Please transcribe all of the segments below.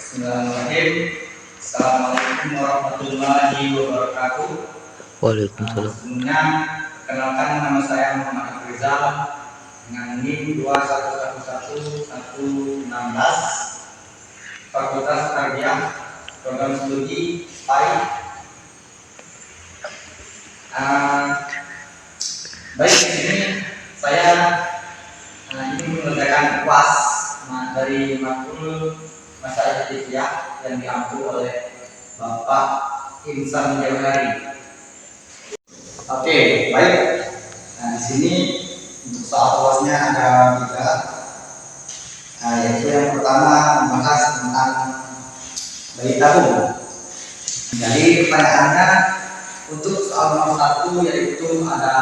Bismillahirrahmanirrahim. Assalamualaikum warahmatullahi wabarakatuh. Waalaikumsalam. Sebelumnya, perkenalkan nama saya Muhammad Rizal dengan NIM 2111116, Fakultas Tarbiyah, Program Studi PAI. Baik, di sini saya ingin mengerjakan UAS dari makul Masalah Hidayah yang diampu oleh Bapak Insan Jauhari. Oke, baik. Nah, di sini untuk soal UASnya ada 3. Yaitu yang pertama membahas tentang bayi tabung. Jadi pertanyaannya untuk soal nomor 1 yaitu ada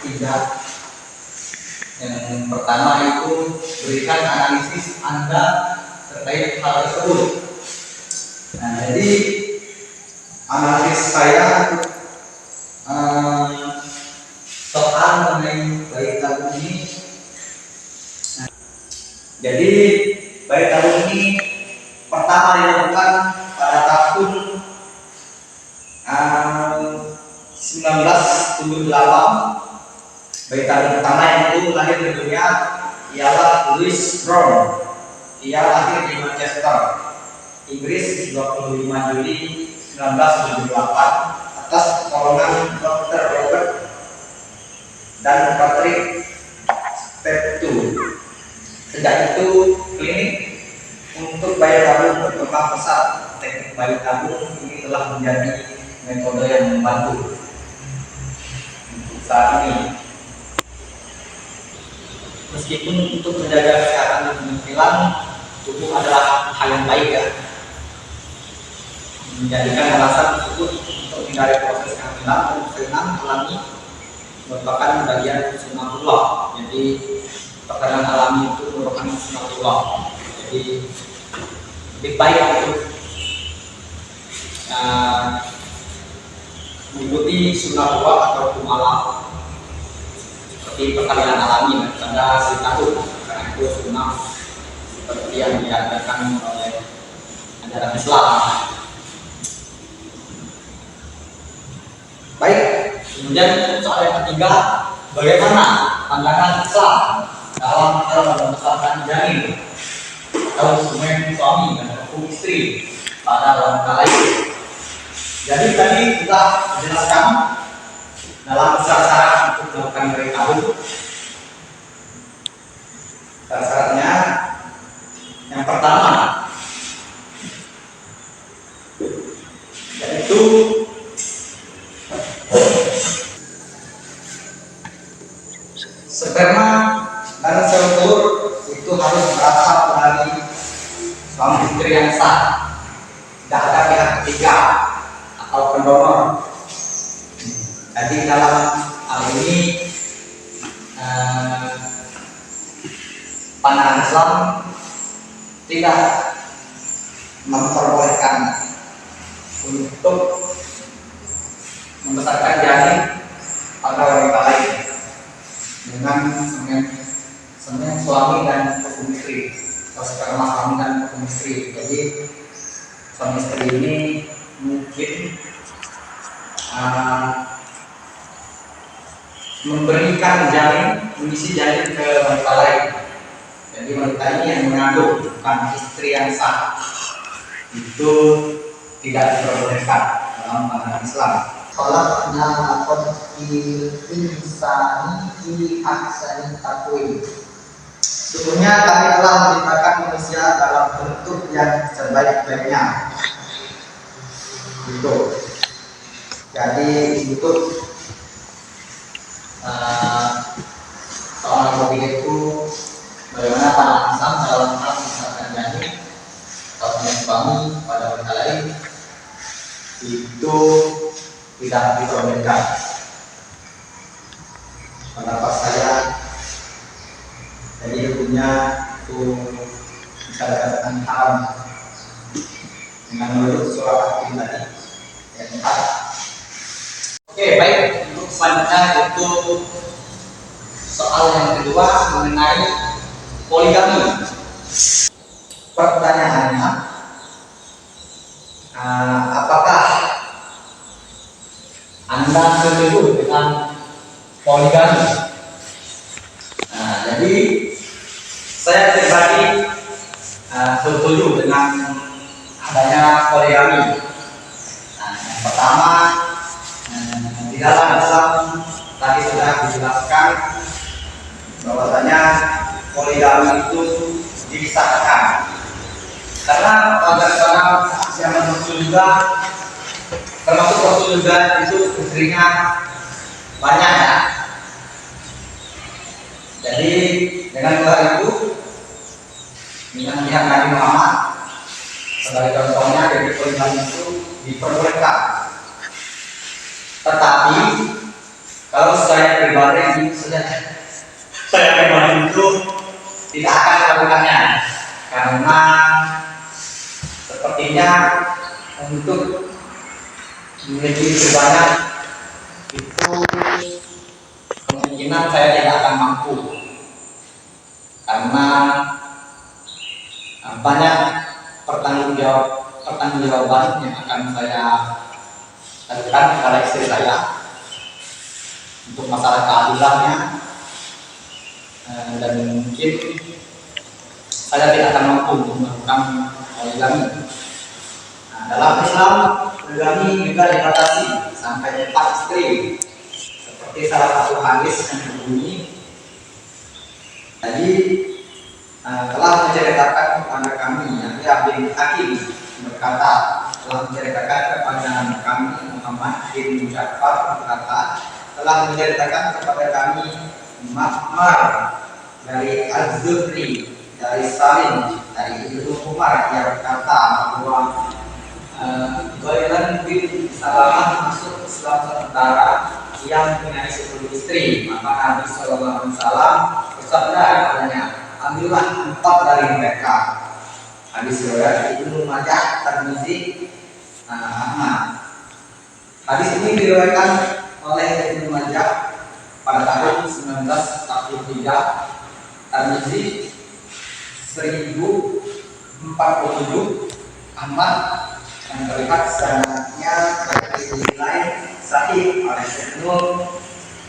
3. Yang pertama itu berikan analisis Anda terkait hal tersebut. Nah, jadi analisis saya soal mengenai bayi tabung ini. Nah, jadi bayi tabung ini pertama dilakukan pada tahun 1978. Bayi tabung pertama yang lahir di dunia ialah Louis Brown. Ia lahir di Manchester, Inggris 25 Juli 1978 atas pertolongan Dr. Robert dan Patrick Steptoe. Sejak itu klinik untuk bayi tabung berkembang pesat. Teknik bayi tabung ini telah menjadi metode yang membantu untuk saat ini. Meskipun untuk menjaga kesehatan dan penampilan tubuh adalah hal yang baik ya, menjadikan alasan tersebut untuk menghindari proses kehamilan dan persalinan alami merupakan bagian sunatullah. Jadi persalinan alami itu merupakan sunatullah. Jadi lebih baik untuk mengikuti sunatullah atau kumalah seperti persalinan alami pada si tabung, karena itu sunnah seperti yang diadakan oleh ajaran Islam. Baik, kemudian soal yang ketiga, bagaimana pandangan Islam dalam hal membesarkan janin atau hubungan suami dan hukum istri pada wanita lain. Jadi tadi kita jelaskan dalam syarat untuk melakukan bayi tabung. Syaratnya yang pertama yaitu sperma dan sel telur itu harus berasal dari suami istri yang sah, tidak ada pihak ketiga atau pendonor. Jadi dalam hal ini pandangan Islam tidak memperbolehkan untuk membesarkan janin pada wanita lain dengan semen suami dan hukum istri atau sperma suami dan hukum istri. Jadi suami istri ini mungkin memberikan janin, mengisi janin ke wanita lain. Jadi wanita ini yang mengandung, bukan istri yang sah. Itu tidak diperbolehkan dalam pandangan Islam. Khalaqna laqad fil insani fi ahsani taqwim. Sesungguhnya kami telah menciptakan manusia dalam bentuk yang sebaik-baiknya. Itu. Jadi untuk soal mobil itu bagaimana pandangan Islam dalam hal membesarkan janin atau suami pada wanita lain itu tidak diperbolehkan. Pendapat saya, jadi hukumnya itu bisa dikatakan haram dengan menurut surah Al-Qur'an tadi yang 4. Oke, baik. Untuk selanjutnya itu soal yang kedua mengenai poligami. pertanyaannya, apakah Anda setuju dengan poligami? Jadi saya pribadi setuju dengan adanya poligami. Yang pertama, di dalam Islam tadi sudah dijelaskan bahwasanya poligami itu disahkan karena pada zaman Rasul juga, termasuk Rasul juga itu istrinya banyak ya. Jadi dengan hal itu, dengan melihat Nabi Muhammad sebagai contohnya, jadi poligami itu diperbolehkan. Tetapi kalau saya pribadi itu tidak akan melakukannya karena sepertinya untuk memiliki istri banyak itu kemungkinan saya tidak akan mampu karena banyak pertanggungjawaban yang akan saya lakukan kepada istri saya untuk masalah keadilannya, dan mungkin saya tidak akan mampu untuk melakukan poligami. Dalam Islam, poligami juga dibatasi sampai 4 istri, seperti salah satu hadis yang berbunyi, jadi telah menceritakan kepada kami, Yahya bin Hakim berkata, telah menceritakan kepada kami Muhammad bin Ja'far berkata, telah menceritakan kepada kami Ma'mar dari Az-Zuhri, dari Salim, dari Ibnu Umar yang berkata bahwa Ghailan bin Salamah masuk Islam sementara yang punya 10 istri. Maka Nabi Sallallahu Alaihi Wasallam bersabda kepadanya, ambillah 4 dari mereka. Hadis riwayat Ibnu Majah, Tirmizi, Ahmad. Hadis ini diriwayatkan oleh Ibnu Majah pada tahun 1943, Tirmizi 1047, Ahmad yang terlihat sanadnya dinilai sahih oleh Ibnu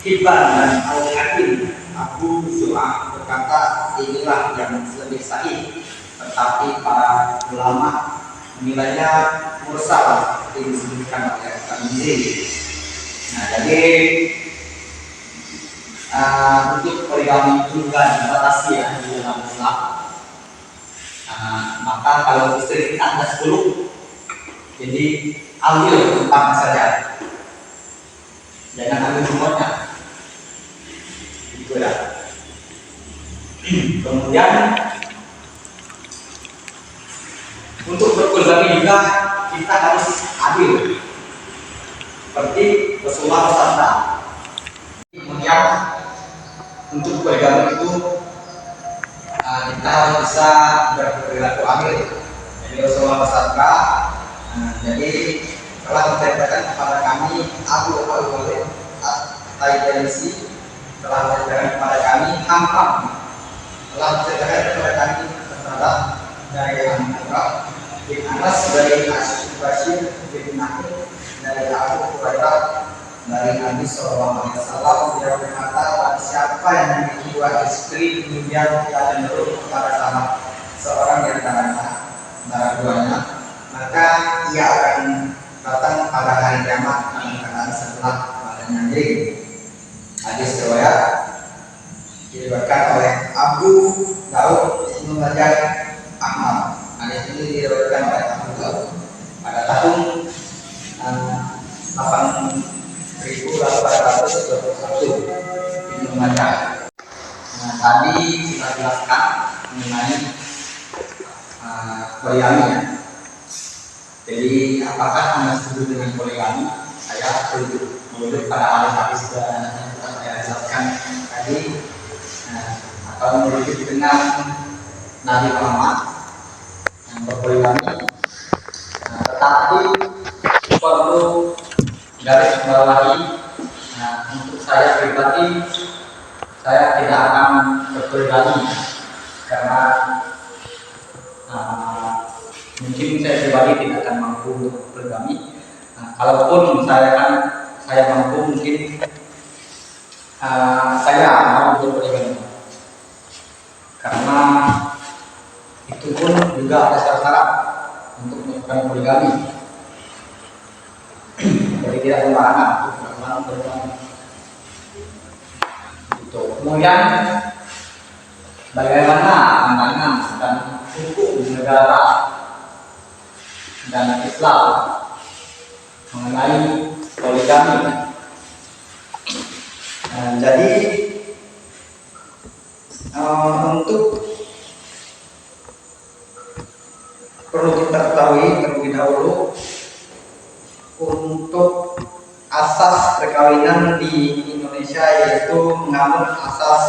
Hibban dan Al-Hakim. Abu Zur'ah berkata inilah yang lebih sahih, tetapi para ulama menilainya mursal seperti disebutkan oleh Tirmizi. Jadi untuk poligami juga dibatasi ya di dalam Islam. Maka kalau istri kita ada 10, jadi ambil tempatnya saja, jangan ambil semuanya. Itu ya. Kemudian untuk berpoligami juga kita harus adil, seperti Rasulullah bersabda. Kemudian untuk poligami itu kita harus bisa berperilaku adil. Jadi Rasulullah bersabda, jadi telah menceritakan kepada kami Abu Al-Walid At-Tayyalisi, telah menceritakan kepada kami Hampam, telah menceritakan kepada kami Qatada dari Al-Murrah bin Anas, dari Bashir bin Nahir, dari Abu Hurairah, dari Nabi Sallallahu Alaihi Wasallam, dia berkata, siapa yang memiliki 2 istri kemudian dia cenderung kepada salah seorang di antara keduanya, maka ia akan datang pada hari kiamat dalam keadaan sebelah badannya miring. Hadis riwayat diriwayatkan oleh Abu Daud, Ibnu Majah, Ahmad. Hadis ini diriwayatkan oleh Abu Daud pada tahun 8821 Ibnu Majah. Tadi kita jelaskan mengenai poligami ya. Jadi apakah Anda setuju dengan poligami? Saya setuju. Menurut pada hadis yang saya jelaskan tadi, atau merujuk dengan Nabi Muhammad yang berpoligami, tetapi perlu garis bawahi, untuk saya pribadi, saya tidak akan berpoligami karena mungkin saya pribadi tidak akan mampu untuk poligami. Nah, kalaupun saya mampu, mungkin saya mau untuk poligami, karena itu pun juga ada syarat untuk melakukan poligami. Jadi tidak sembarangan untuk melakukan poligami. Itu. Kemudian bagaimana pandangan dan hukum negara dan Islam mengenai poligami? Jadi untuk perlu kita ketahui terlebih dahulu, untuk asas perkawinan di Indonesia yaitu menganut asas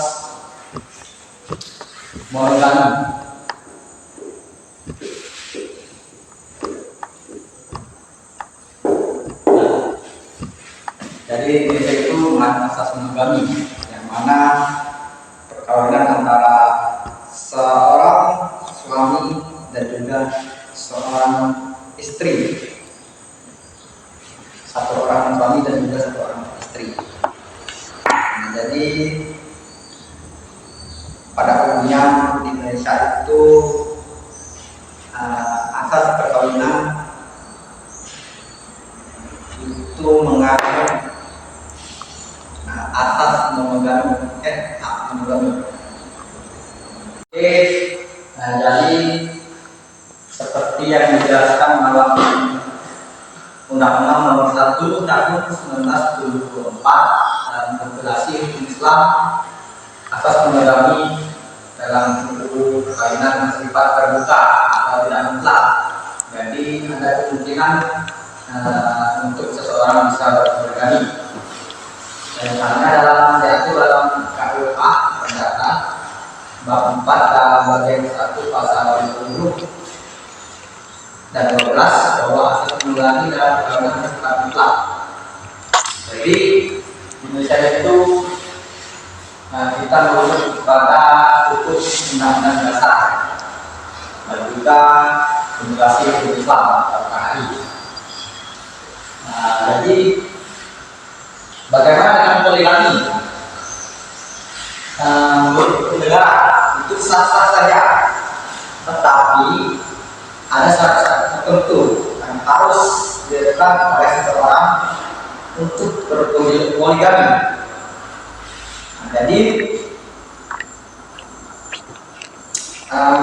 monogami. Jadi Indonesia itu menganut asas monogami, yang mana perkawinan antara seorang suami dan juga seorang istri, satu orang suami dan juga satu orang istri. Nah, jadi pada umumnya di Indonesia itu asas perkawinan itu menganut asas monogami. Jadi seperti yang dijelaskan dalam Undang-Undang Nomor 1 Tahun 1974 dalam Regulasi Hukum Islam, asas monogami dalam buku perkawinan bersifat terbuka atau tidak mutlak. Jadi ada kemungkinan untuk seseorang bisa berpoligami. Misalnya diatur dalam KUA Perdata bab 4 dalam bagian 1 pasal 20 dan 12 bahwa asas monogami dalam perkawinan bersifat mutlak. Jadi Indonesia itu kita merujuk kepada hukum Undang-Undang Dasar dan juga Regulasi Hukum Islam atau KHI. Jadi bagaimana dengan poligami? Menurut hukum negara itu sah-sah saja, tetapi ada syarat-syarat tertentu yang harus dilakukan oleh seseorang untuk berpoligami. Jadi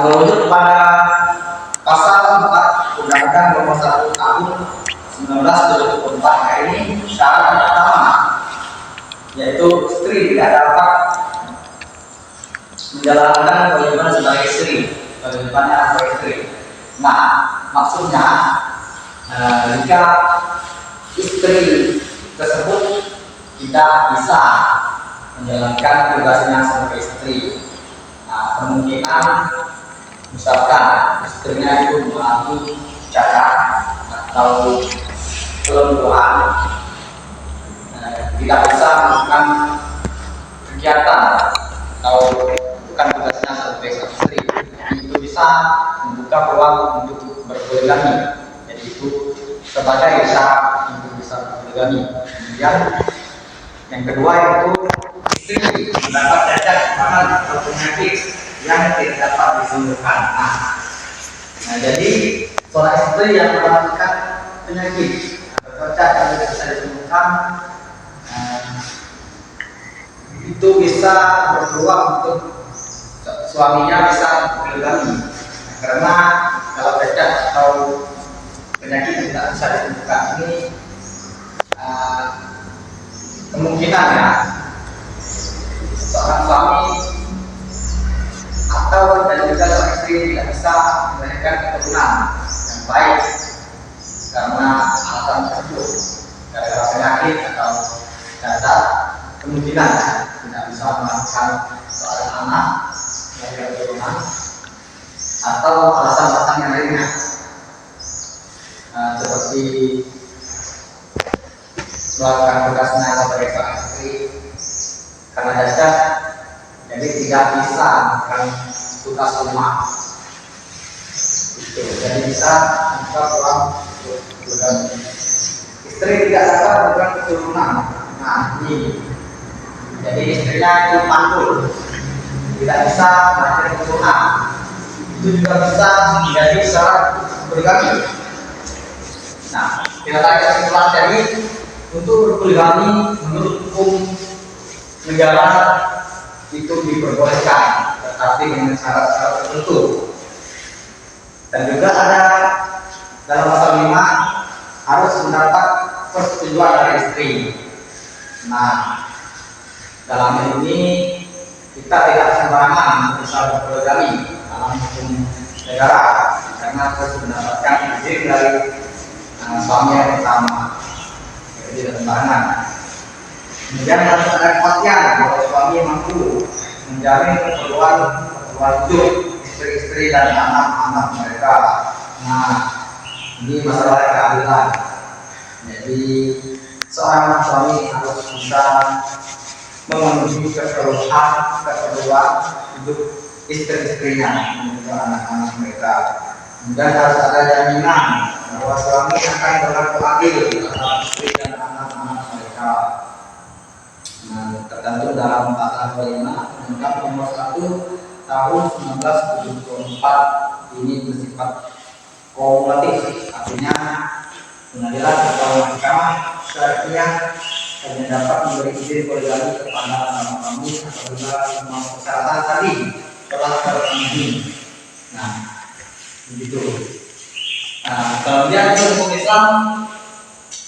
merujuk kepada pasal 4 Undang-Undang Nomor 1 Tahun 1974 ini, syarat yang pertama yaitu istri tidak dapat menjalankan kewajiban sebagai istri, kewajibannya sebagai istri. Nah, maksudnya jika istri tersebut tidak bisa menjalankan tugasnya sebagai istri, nah, kemungkinan misalkan istrinya itu mengalami cacat atau kelumpuhan, tidak bisa melakukan kegiatan atau bukan tugasnya sebagai istri, itu bisa membuka peluang untuk berpoligami. Jadi itu sebagai syarat untuk bisa berpoligami. Kemudian yang kedua yaitu istri mendapat cacat bahkan atau penyakit yang tidak dapat disembuhkan. Nah, jadi seorang istri yang mendapatkan penyakit atau cacat yang tidak bisa disembuhkan, itu bisa berpeluang untuk suaminya bisa berpoligami. Karena kalau cacat atau penyakit yang tidak bisa disembuhkan ini kemungkinan ya seorang suami atau dan juga seorang istri tidak bisa melahirkan keturunan yang baik karena alasan tersebut, gara-gara penyakit atau cacat, kemungkinan tidak bisa melahirkan seorang anak melahirkan keturunan atau alasan-alasan yang lainnya, seperti melakukan tugasnya sebagai seorang istri karena cacat, jadi tidak bisa melakukan tugas rumah. Jadi bisa membuka peluang untuk poligami. Istri tidak dapat memberikan keturunan. Nah, ini. Jadi istrinya itu mandul, tidak bisa melahirkan keturunan. Itu juga bisa menjadi syarat poligami. Nah, kita tarik kesimpulan dari untuk berpoligami menurut hukum negara itu diperbolehkan, tetapi dengan syarat-syarat tertentu. Dan juga ada dalam pasal 5 harus mendapat persetujuan dari istri. Nah, dalam hal ini kita tidak sembarangan bisa berpoligami dalam hukum negara karena harus mendapatkan izin dari suami yang pertama. Jadi tidak sembarangan. Kemudian harus ada kepastian bahwa suami mampu menjamin keperluan hidup istri-istri dan anak-anak mereka. Nah, ini masalah keadilan. Jadi seorang suami harus bisa memenuhi keperluan hidup istri-istrinya dan juga anak-anak mereka. Kemudian harus ada jaminan bahwa suami akan berlaku adil terhadap istri dan anak-anak mereka. Nah, tergantung dalam pasal 5 Undang-Undang Nomor 1 Tahun 1974 ini bersifat kumulatif, artinya pengadilan atau mahkamah syariah hanya dapat memberi izin poligami kepada suami apabila semua persyaratan tadi telah terpenuhi. Nah, begitu. Nah, kemudian hukum Islam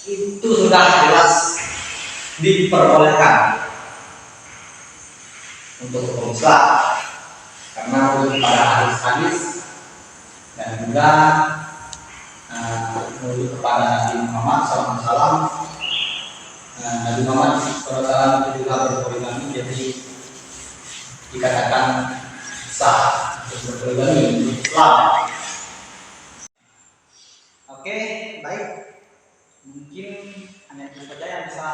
itu sudah jelas diperbolehkan untuk hukum Islam karena merujuk pada hadis-hadis dan juga merujuk kepada Nabi Muhammad SAW. Nabi Muhammad SAW itu juga berpoligami, jadi dikatakan sah untuk berpoligami di Islam. Oke, baik. Mungkin hanya itu saja yang bisa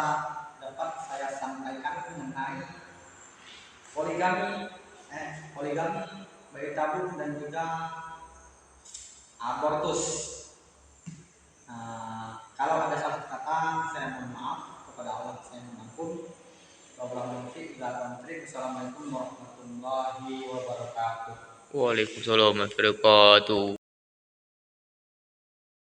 dapat saya sampaikan mengenai poligami, bayi tabung dan juga abortus. Kalau ada salah kata, saya mohon maaf kepada Allah, saya mohon ampun. Assalamualaikum warahmatullahi wabarakatuh. Waalaikumsalam warahmatullahi wabarakatuh.